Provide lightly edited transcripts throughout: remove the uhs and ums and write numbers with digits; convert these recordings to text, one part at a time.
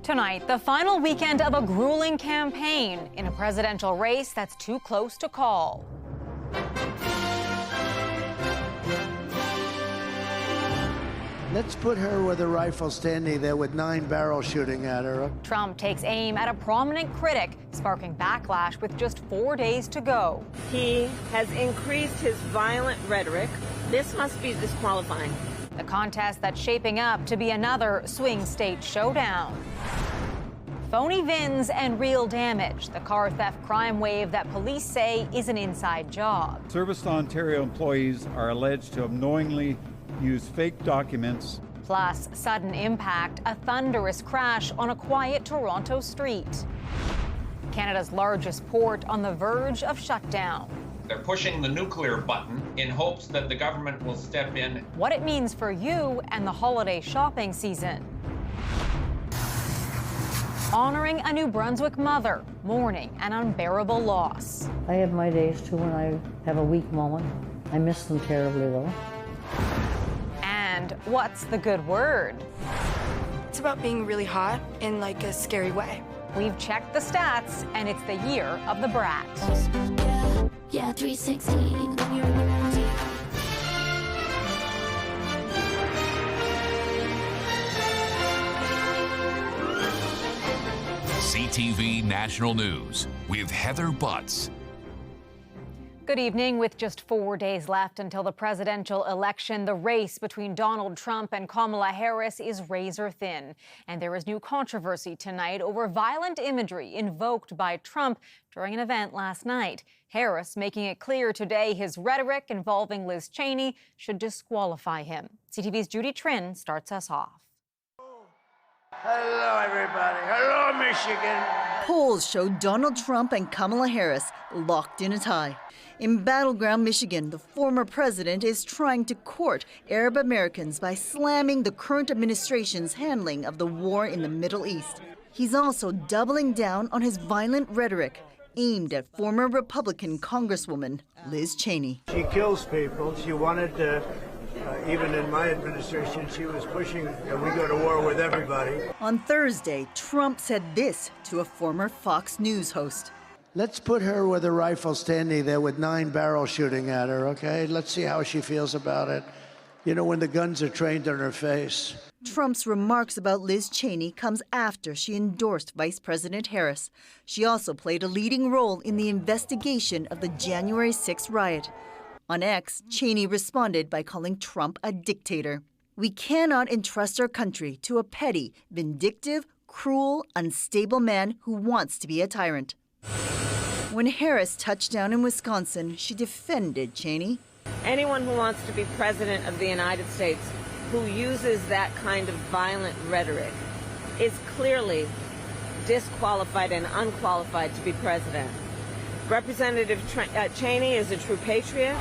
Tonight, the final weekend of a grueling campaign in a presidential race that's too close to call. Let's put her with a rifle standing there with 9 barrels shooting at her. Trump takes aim at a prominent critic, sparking backlash with just 4 days to go. He has increased his violent rhetoric. This must be disqualifying. The contest that's shaping up to be another swing state showdown. Phony VINs and real damage, the car theft crime wave that police say is an inside job. Service to Ontario employees are alleged to have knowingly used fake documents. Plus, sudden impact, a thunderous crash on a quiet Toronto street. Canada's largest port on the verge of shutdown. They're pushing the nuclear button in hopes that the government will step in. What it means for you and the holiday shopping season. Honoring a New Brunswick mother, mourning an unbearable loss. I have my days too when I have a weak moment. I miss them terribly though. And what's the good word? It's about being really hot in like a scary way. We've checked the stats, and it's the year of the brat. Yeah, 360 when you're around you. CTV National News with Heather Butts. Good evening. With just 4 days left until the presidential election, the race between Donald Trump and Kamala Harris is razor thin. And there is new controversy tonight over violent imagery invoked by Trump during an event last night. Harris making it clear today his rhetoric involving Liz Cheney should disqualify him. CTV's Judy Trin starts us off. Hello, everybody. Hello, Michigan. Polls show Donald Trump and Kamala Harris locked in a tie. In battleground Michigan, the former president is trying to court Arab Americans by slamming the current administration's handling of the war in the Middle East. He's also doubling down on his violent rhetoric aimed at former Republican Congresswoman Liz Cheney. She kills people. She wanted to, even in my administration, she was pushing that we go to war with everybody. On Thursday, Trump said this to a former Fox News host. Let's put her with a rifle standing there with 9 barrels shooting at her, okay? Let's see how she feels about it. You know, when the guns are trained on her face. Trump's remarks about Liz Cheney comes after she endorsed Vice President Harris. She also played a leading role in the investigation of the January 6th riot. On X, Cheney responded by calling Trump a dictator. We cannot entrust our country to a petty, vindictive, cruel, unstable man who wants to be a tyrant. When Harris touched down in Wisconsin, she defended Cheney. Anyone who wants to be president of the United States who uses that kind of violent rhetoric is clearly disqualified and unqualified to be president. Representative Cheney is a true patriot.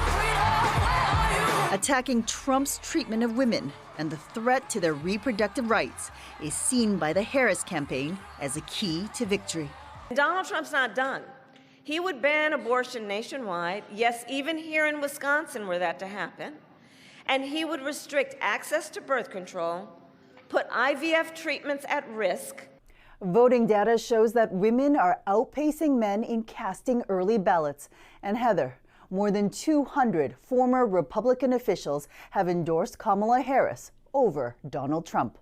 Attacking Trump's treatment of women and the threat to their reproductive rights is seen by the Harris campaign as a key to victory. Donald Trump's not done. He would ban abortion nationwide, yes, even here in Wisconsin were that to happen. And he would restrict access to birth control, put IVF treatments at risk. Voting data shows that women are outpacing men in casting early ballots. And Heather, more than 200 former Republican officials have endorsed Kamala Harris over Donald Trump.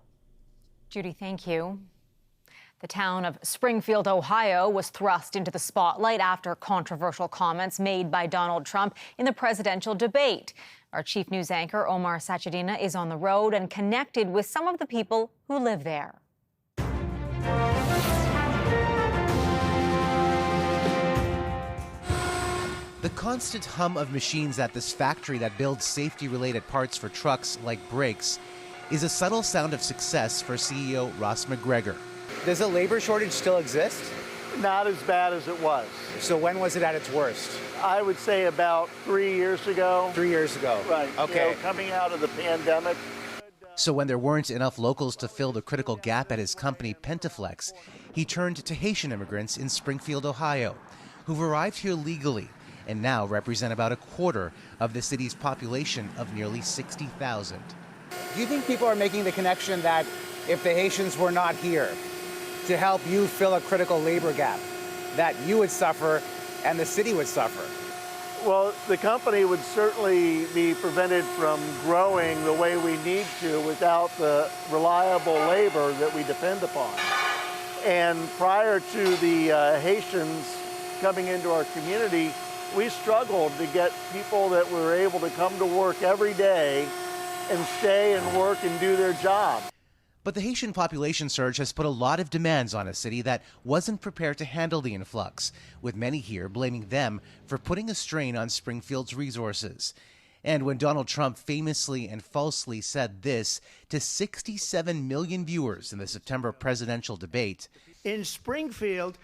Judy, thank you. The town of Springfield, Ohio, was thrust into the spotlight after controversial comments made by Donald Trump in the presidential debate. Our chief news anchor, Omar Sachedina, is on the road and connected with some of the people who live there. The constant hum of machines at this factory that builds safety-related parts for trucks like brakes is a subtle sound of success for CEO Ross McGregor. Does a labor shortage still exist? Not as bad as it was. So when was it at its worst? I would say about 3 years ago. 3 years ago. Right. Okay. You know, coming out of the pandemic. So when there weren't enough locals to fill the critical gap at his company Pentaflex, he turned to Haitian immigrants in Springfield, Ohio, who've arrived here legally and now represent about a quarter of the city's population of nearly 60,000. Do you think people are making the connection that if the Haitians were not here, to help you fill a critical labor gap that you would suffer and the city would suffer? Well, the company would certainly be prevented from growing the way we need to without the reliable labor that we depend upon. And prior to the Haitians coming into our community, we struggled to get people that were able to come to work every day and stay and work and do their job. But the Haitian population surge has put a lot of demands on a city that wasn't prepared to handle the influx, with many here blaming them for putting a strain on Springfield's resources. And when Donald Trump famously and falsely said this to 67 million viewers in the September presidential debate, in Springfield,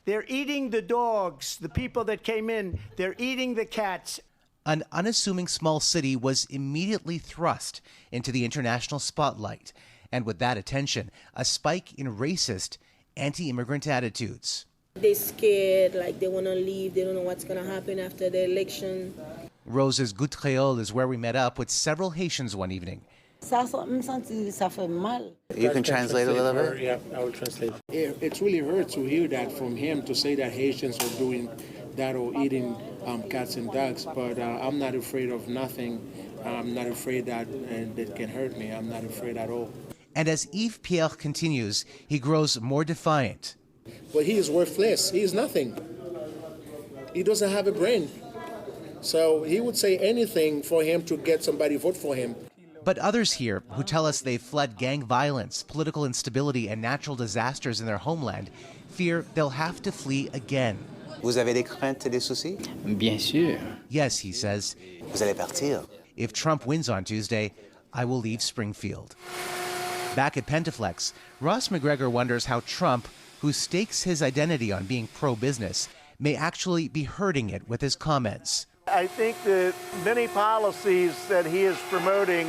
they're eating the dogs, the people that came in, they're eating the cats. an unassuming small city was immediately thrust into the international spotlight. And with that attention, a spike in racist, anti-immigrant attitudes. They're scared, like they want to leave. They don't know what's going to happen after the election. Rose's Good Creole is where we met up with several Haitians one evening. You can translate a little bit? Yeah, I will translate. It's really hurt to hear that from him, to say that Haitians are doing that or eating cats and dogs, but I'm not afraid of nothing. I'm not afraid that that can hurt me. I'm not afraid at all. And as Yves Pierre continues, he grows more defiant. But he is worthless. He is nothing. He doesn't have a brain. So he would say anything for him to get somebody vote for him. But others here who tell us they've fled gang violence, political instability, and natural disasters in their homeland fear they'll have to flee again. Vous avez des craintes et des soucis? Bien sûr. Yes, he says. Vous allez partir. If Trump wins on Tuesday, I will leave Springfield. Back at Pentaflex, Ross McGregor wonders how Trump, who stakes his identity on being pro-business, may actually be hurting it with his comments. I think that many policies that he is promoting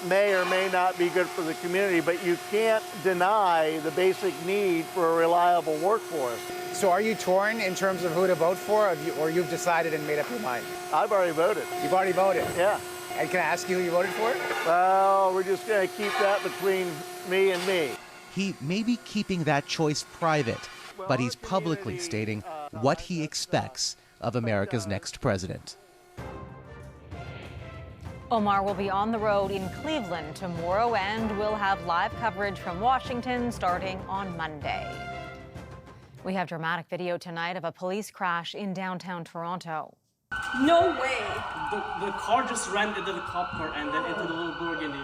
may or may not be good for the community, but you can't deny the basic need for a reliable workforce. So are you torn in terms of who to vote for, or you've decided and made up your mind? I've already voted. You've already voted? Yeah. And can I ask you who you voted for? Well, we're just going to keep that between me and me. He may be keeping that choice private, but he's publicly stating what he expects of America's next president. Omar will be on the road in Cleveland tomorrow, and we'll have live coverage from Washington starting on Monday. We have dramatic video tonight of a police crash in downtown Toronto. No way! The car just ran into the cop car and then into the little Burgundy.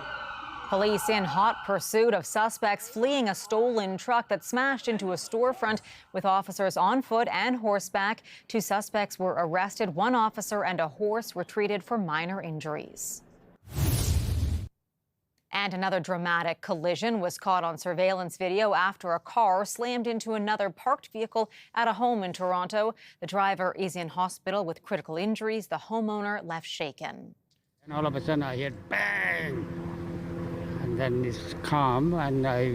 Police in hot pursuit of suspects fleeing a stolen truck that smashed into a storefront with officers on foot and horseback. 2 suspects were arrested. 1 officer and a horse were treated for minor injuries. And another dramatic collision was caught on surveillance video after a car slammed into another parked vehicle at a home in Toronto. The driver is in hospital with critical injuries. The homeowner left shaken. And all of a sudden I heard bang! And then it's calm, and I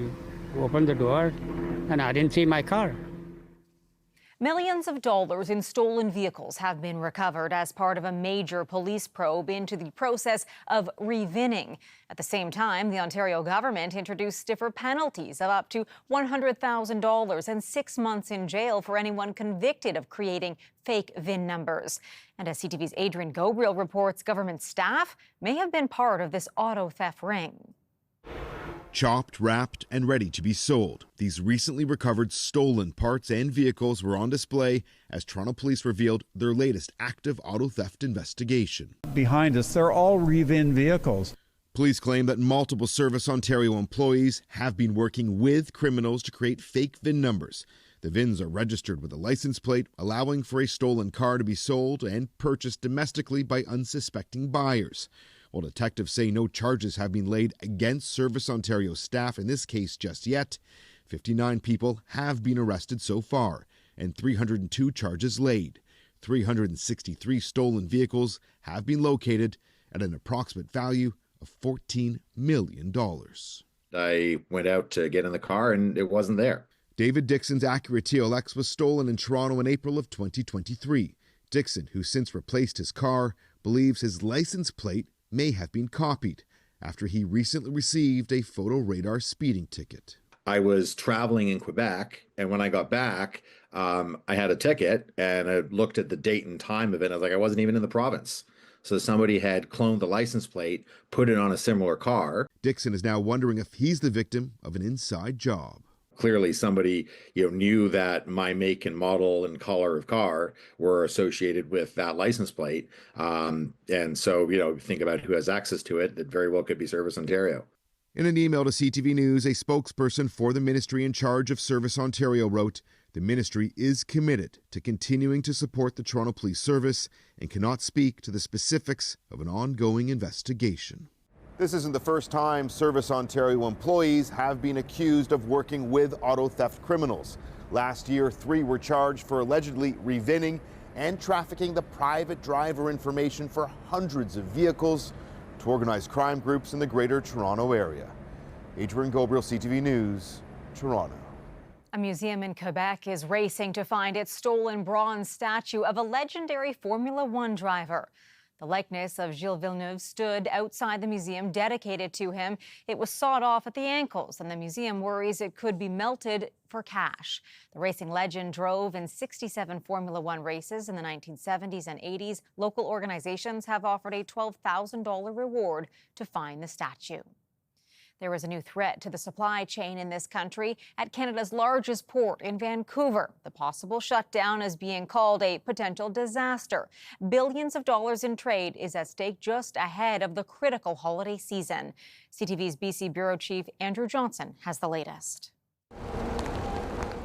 opened the door, and I didn't see my car. Millions of dollars in stolen vehicles have been recovered as part of a major police probe into the process of re-vinning. At the same time, the Ontario government introduced stiffer penalties of up to $100,000 and 6 months in jail for anyone convicted of creating fake VIN numbers. And as CTV's Adrian Gobriel reports, government staff may have been part of this auto theft ring. Chopped, wrapped, and ready to be sold, these recently recovered stolen parts and vehicles were on display as Toronto Police revealed their latest active auto theft investigation. Behind us, they're all re-vin vehicles. Police claim that multiple Service Ontario employees have been working with criminals to create fake VIN numbers. The VINs are registered with a license plate, allowing for a stolen car to be sold and purchased domestically by unsuspecting buyers. While detectives say no charges have been laid against Service Ontario staff in this case just yet, 59 people have been arrested so far and 302 charges laid. 363 stolen vehicles have been located at an approximate value of $14 million. I went out to get in the car and it wasn't there. David Dixon's Acura TLX was stolen in Toronto in April of 2023. Dixon, who since replaced his car, believes his license plate may have been copied after he recently received a photo radar speeding ticket. I was traveling in Quebec, and when I got back, I had a ticket, and I looked at the date and time of it. And I was like, I wasn't even in the province. So somebody had cloned the license plate, put it on a similar car. Dixon is now wondering if he's the victim of an inside job. Clearly somebody, knew that my make and model and color of car were associated with that license plate. And so, think about who has access to it. It very well could be Service Ontario. In an email to CTV News, a spokesperson for the ministry in charge of Service Ontario wrote, the ministry is committed to continuing to support the Toronto Police Service and cannot speak to the specifics of an ongoing investigation. This isn't the first time Service Ontario employees have been accused of working with auto theft criminals. Last year, 3 were charged for allegedly re-vinning and trafficking the private driver information for hundreds of vehicles to organized crime groups in the Greater Toronto Area. Adrian Gobriel, CTV News, Toronto. A museum in Quebec is racing to find its stolen bronze statue of a legendary Formula One driver. The likeness of Gilles Villeneuve stood outside the museum dedicated to him. It was sawed off at the ankles, and the museum worries it could be melted for cash. The racing legend drove in 67 Formula One races in the 1970s and 80s. Local organizations have offered a $12,000 reward to find the statue. There is a new threat to the supply chain in this country at Canada's largest port in Vancouver. The possible shutdown is being called a potential disaster. Billions of dollars in trade is at stake just ahead of the critical holiday season. CTV's BC Bureau Chief Andrew Johnson has the latest.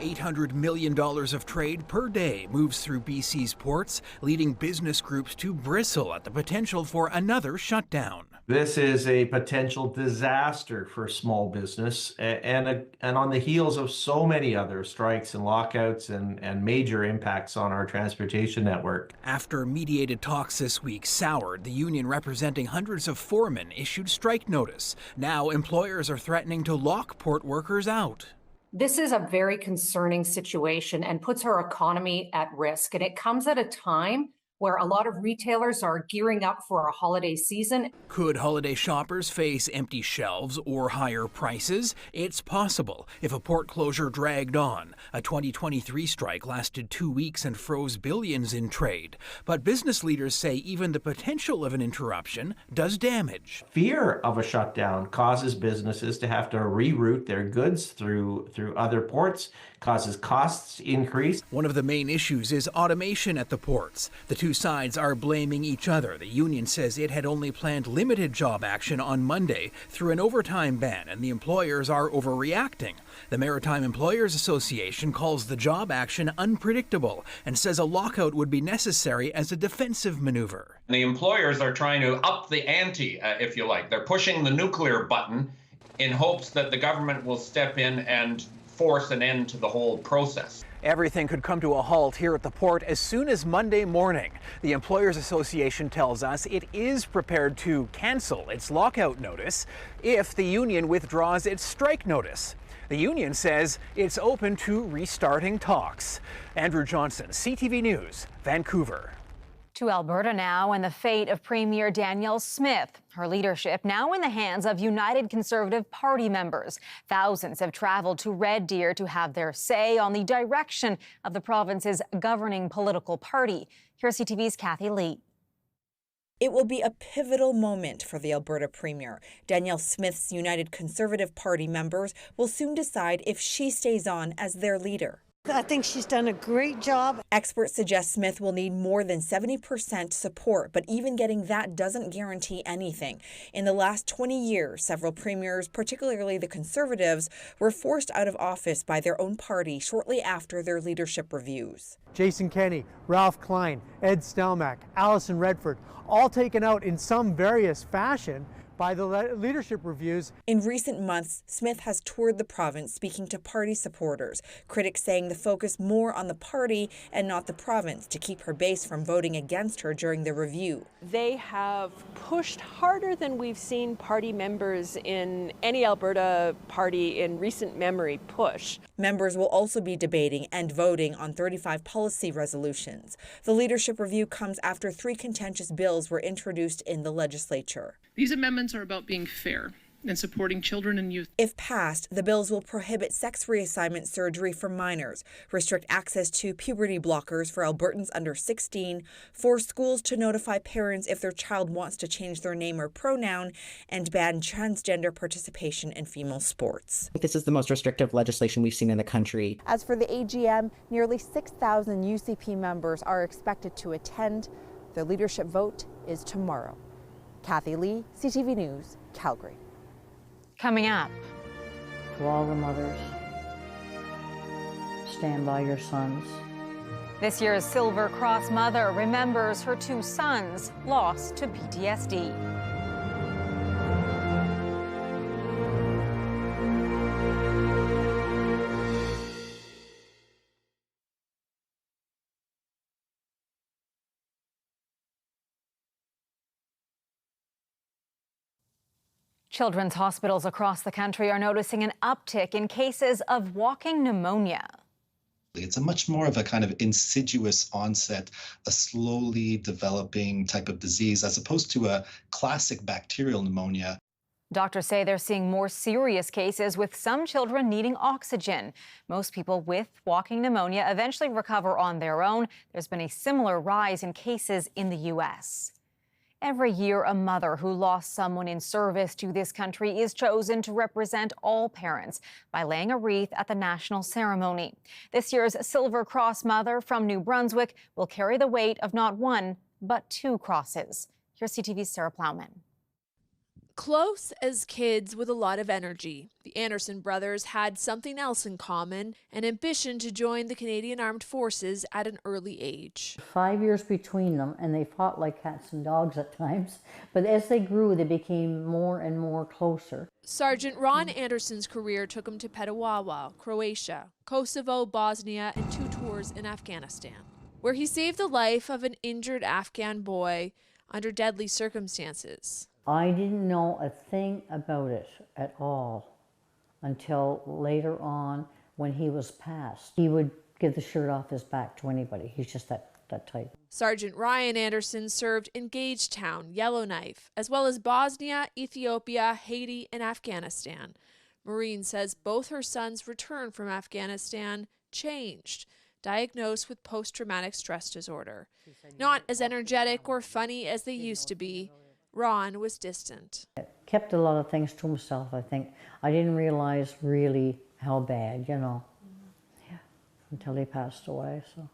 $800 million of trade per day moves through BC's ports, leading business groups to bristle at the potential for another shutdown. This is a potential disaster for small business and on the heels of so many other strikes and lockouts and major impacts on our transportation network. After mediated talks this week soured, the union representing hundreds of foremen issued strike notice. Now employers are threatening to lock port workers out. This is a very concerning situation and puts our economy at risk. And it comes at a time where a lot of retailers are gearing up for a holiday season. Could holiday shoppers face empty shelves or higher prices? It's possible if a port closure dragged on. A 2023 strike lasted 2 weeks and froze billions in trade. But business leaders say even the potential of an interruption does damage. Fear of a shutdown causes businesses to have to reroute their goods through other ports, causes costs increase. One of the main issues is automation at the ports. The two sides are blaming each other. The union says it had only planned limited job action on Monday through an overtime ban, and the employers are overreacting. The Maritime Employers Association calls the job action unpredictable and says a lockout would be necessary as a defensive maneuver. The employers are trying to up the ante, if you like. They're pushing the nuclear button in hopes that the government will step in and force an end to the whole process. Everything could come to a halt here at the port as soon as Monday morning. The Employers Association tells us it is prepared to cancel its lockout notice if the union withdraws its strike notice. The union says it's open to restarting talks. Andrew Johnson, CTV News, Vancouver. To Alberta now, and the fate of Premier Danielle Smith. Her leadership now in the hands of United Conservative Party members. Thousands have traveled to Red Deer to have their say on the direction of the province's governing political party. Here's CTV's Kathy Lee. It will be a pivotal moment for the Alberta Premier. Danielle Smith's United Conservative Party members will soon decide if she stays on as their leader. I think she's done a great job. Experts suggest Smith will need more than 70% support, but even getting that doesn't guarantee anything. In the last 20 years, several premiers, particularly the Conservatives, were forced out of office by their own party shortly after their leadership reviews. Jason Kenney, Ralph Klein, Ed Stelmach, Alison Redford, all taken out in some various fashion by the leadership reviews. In recent months, Smith has toured the province speaking to party supporters, critics saying the focus more on the party and not the province to keep her base from voting against her during the review. They have pushed harder than we've seen party members in any Alberta party in recent memory push. Members will also be debating and voting on 35 policy resolutions. The leadership review comes after 3 contentious bills were introduced in the legislature. These amendments are about being fair and supporting children and youth. If passed, the bills will prohibit sex reassignment surgery for minors, restrict access to puberty blockers for Albertans under 16, force schools to notify parents if their child wants to change their name or pronoun, and ban transgender participation in female sports. This is the most restrictive legislation we've seen in the country. As for the AGM, nearly 6,000 UCP members are expected to attend. The leadership vote is tomorrow. Kathy Lee, CTV News, Calgary. Coming up. To all the mothers, stand by your sons. This year's Silver Cross mother remembers her 2 sons lost to PTSD. Children's hospitals across the country are noticing an uptick in cases of walking pneumonia. It's a much more of a kind of insidious onset, a slowly developing type of disease, as opposed to a classic bacterial pneumonia. Doctors say they're seeing more serious cases, with some children needing oxygen. Most people with walking pneumonia eventually recover on their own. There's been a similar rise in cases in the U.S. Every year, a mother who lost someone in service to this country is chosen to represent all parents by laying a wreath at the national ceremony. This year's Silver Cross mother from New Brunswick will carry the weight of not 1, but 2 crosses. Here's CTV's Sarah Plowman. Close as kids with a lot of energy, the Anderson brothers had something else in common, an ambition to join the Canadian Armed Forces at an early age. 5 years between them, and they fought like cats and dogs at times. But as they grew, they became more and more closer. Sergeant Ron Anderson's career took him to Petawawa, Croatia, Kosovo, Bosnia, and 2 tours in Afghanistan, where he saved the life of an injured Afghan boy under deadly circumstances. I didn't know a thing about it at all until later on when he was passed. He would give the shirt off his back to anybody. He's just that type. Sergeant Ryan Anderson served in Gagetown, Yellowknife, as well as Bosnia, Ethiopia, Haiti, and Afghanistan. Maureen says both her sons returned from Afghanistan changed, diagnosed with post-traumatic stress disorder. Not as energetic or funny as they used to be, Ron was distant. Kept a lot of things to himself, I think. I didn't realize really how bad, yeah, until he passed away. So.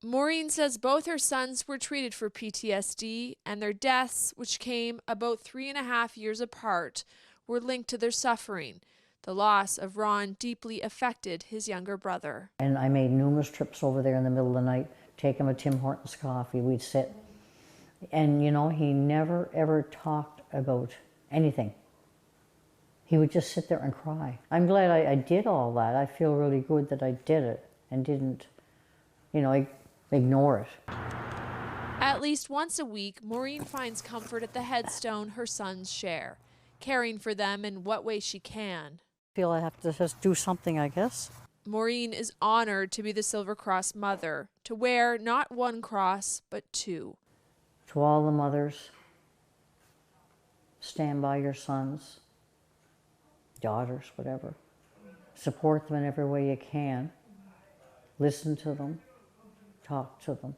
Maureen says both her sons were treated for PTSD, and their deaths, which came about 3.5 years apart, were linked to their suffering. The loss of Ron deeply affected his younger brother. And I made numerous trips over there in the middle of the night, take him a Tim Hortons coffee, we'd sit. And, he never, ever talked about anything. He would just sit there and cry. I'm glad I did all that. I feel really good that I did it and didn't, ignore it. At least once a week, Maureen finds comfort at the headstone her sons share, caring for them in what way she can. I feel I have to just do something, I guess. Maureen is honored to be the Silver Cross mother, to wear not 1 cross, but 2. To all the mothers, stand by your sons, daughters, whatever. Support them in every way you can. Listen to them, talk to them.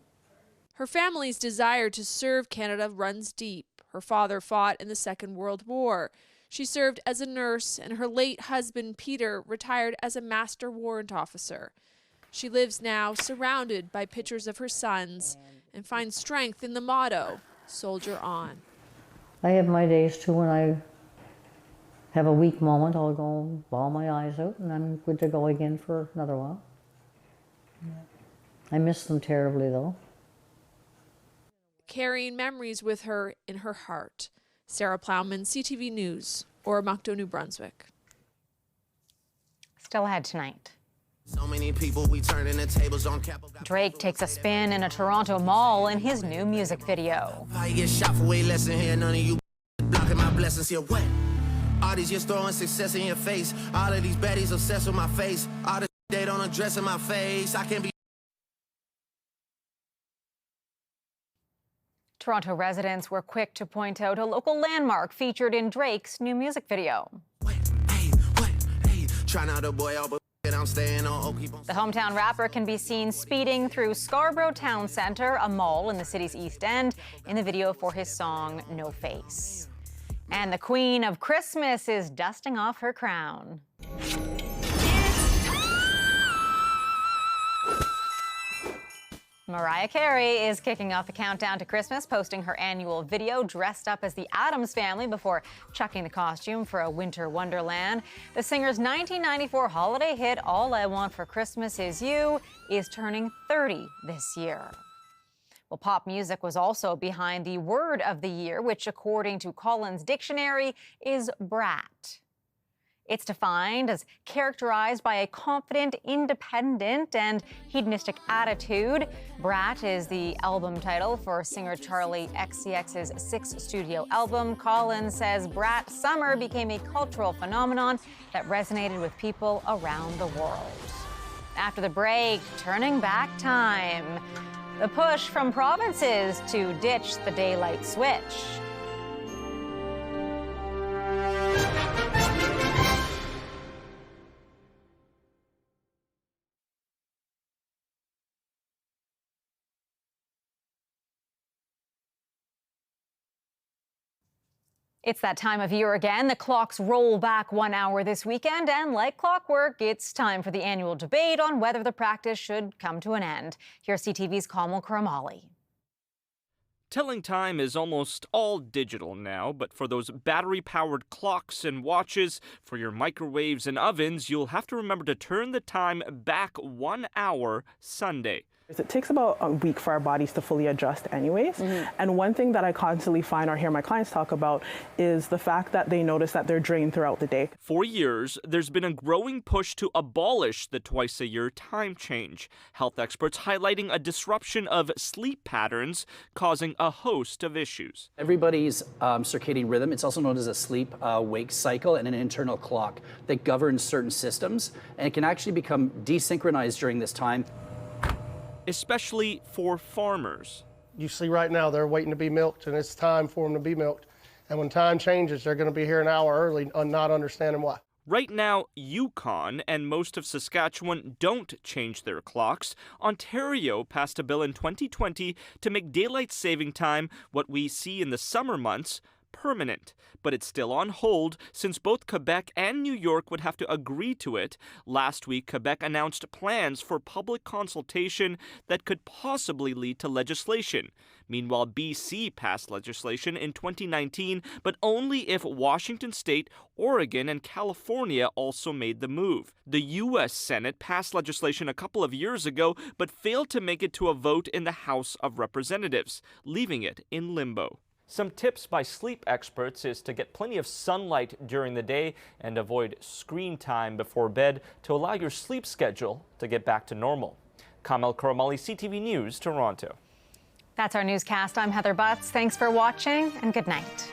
Her family's desire to serve Canada runs deep. Her father fought in the Second World War. She served as a nurse, and her late husband, Peter, retired as a master warrant officer. She lives now surrounded by pictures of her sons and finds strength in the motto, "Soldier on." I have my days too when I have a weak moment. I'll go bawl my eyes out and I'm good to go again for another while. I miss them terribly though. Carrying memories with her in her heart. Sarah Plowman, CTV News, Oromocto, New Brunswick. Still ahead tonight. So many people, we turning the tables on Drake takes a spin in a Toronto mall in his new music video. I get shot for way less than here. None of you blocking my blessings here. What? All these years throwing success in your face. All of these baddies obsessed with my face. All the they don't address in my face. I can't be. Toronto residents were quick to point out a local landmark featured in Drake's new music video. The hometown rapper can be seen speeding through Scarborough Town Centre, a mall in the city's East End, in the video for his song No Face. And the Queen of Christmas is dusting off her crown. Mariah Carey is kicking off the countdown to Christmas, posting her annual video dressed up as the Addams Family before chucking the costume for a winter wonderland. The singer's 1994 holiday hit, All I Want for Christmas Is You, is turning 30 this year. Well, pop music was also behind the word of the year, which, according to Collins Dictionary, is brat. It's defined as characterized by a confident, independent, and hedonistic attitude. Brat is the album title for singer Charlie XCX's 6th studio album. Collins says Brat Summer became a cultural phenomenon that resonated with people around the world. After the break, turning back time. The push from provinces to ditch the daylight switch. It's that time of year again. The clocks roll back 1 hour this weekend, and like clockwork, it's time for the annual debate on whether the practice should come to an end. Here's CTV's Kamal Karamali. Telling time is almost all digital now, but for those battery-powered clocks and watches, for your microwaves and ovens, you'll have to remember to turn the time back 1 hour Sunday. It takes about a week for our bodies to fully adjust anyways. And one thing that I constantly find or hear my clients talk about is the fact that they notice that they're drained throughout the day. For years, there's been a growing push to abolish the twice-a-year time change. Health experts highlighting a disruption of sleep patterns causing a host of issues. Everybody's circadian rhythm, it's also known as a sleep-wake cycle and an internal clock that governs certain systems, and it can actually become desynchronized during this time. Especially for farmers. You see right now they're waiting to be milked, and it's time for them to be milked. And when time changes, they're going to be here an hour early, not understanding why. Right now, Yukon and most of Saskatchewan don't change their clocks. Ontario passed a bill in 2020 to make daylight saving time, what we see in the summer months, permanent, but it's still on hold since both Quebec and New York would have to agree to it. Last week, Quebec announced plans for public consultation that could possibly lead to legislation. Meanwhile, BC passed legislation in 2019, but only if Washington State, Oregon, and California also made the move. The U.S. Senate passed legislation a couple of years ago, but failed to make it to a vote in the House of Representatives, leaving it in limbo. Some tips by sleep experts is to get plenty of sunlight during the day and avoid screen time before bed to allow your sleep schedule to get back to normal. Kamal Karamali, CTV News, Toronto. That's our newscast. I'm Heather Butts. Thanks for watching, and good night.